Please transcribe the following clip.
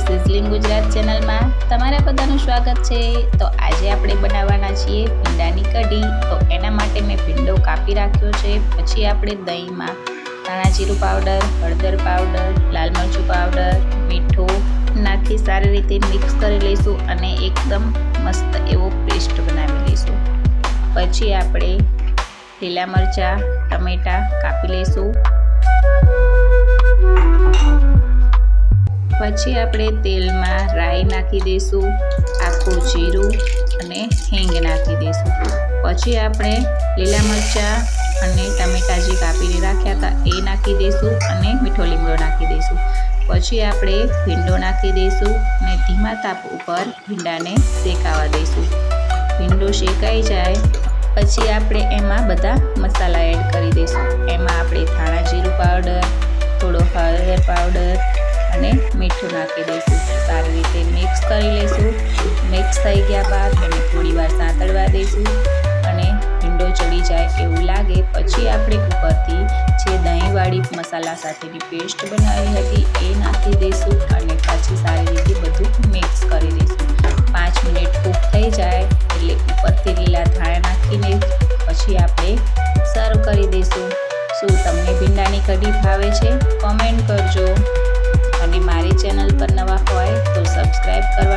Sizzling Gujarat ચેનલમાં તમારા બધાનું સ્વાગત છે। તો આજે આપણે બનાવવાના છીએ ભીંડાની કઢી। તો એના માટે મેં ભીંડો કાપી રાખ્યો છે। પછી આપણે દહીંમાં ધાણા જીરું પાવડર, હળદર પાવડર, લાલ મરચું પાવડર, મીઠું નાખી સારી રીતે મિક્સ કરી લઈશું અને એકદમ મસ્ત એવો પેસ્ટ બનાવી લઈશું। પછી આપણે લીલા મરચાં, ટમેટાં કાપી લઈશું। પછી આપણે તેલમાં રાઈ નાખી દઈશું, આખું જીરું અને હિંગ નાખી દઈશું। પછી આપણે લીલા મરચાં અને ટમેટાં જે કાપીને રાખ્યા હતા એ નાખી દઈશું અને મીઠો લીમડો નાખી દઈશું। પછી આપણે ભીંડો નાખી દઈશું અને ધીમા તાપ ઉપર ભીંડાને શેકાવા દઈશું। ભીંડો શેકાઈ જાય પછી આપણે એમાં બધા મસાલા એડ કરી દઈશું। એમાં આપણે ધાણા જીરું પાવડર, થોડો હળદર પાવડર અને મીઠું નાખી દઈશું। સારી રીતે મિક્સ કરી લઈશું। મિક્સ થઈ ગયા બાદ એને થોડી વાર સાંતળવા દઈશું અને ભીંડો ચડી જાય એવું લાગે પછી આપણે ઉપરથી જે દહીંવાળી મસાલા સાથેની પેસ્ટ બનાવી હતી એ નાખી દઈશું અને પછી સારી રીતે બધું મિક્સ કરી દઈશું। 5 મિનિટ કૂક થઈ જાય એટલે ઉપરથી લીલા ધાણા નાખીને પછી આપણે સર્વ કરી દઈશું। શું તમને ભીંડાની કઢી ભાવે છે? કોમેન્ટ કરજો અને મારી ચેનલ પર નવા હોય તો સબસ્ક્રાઈબ કરો।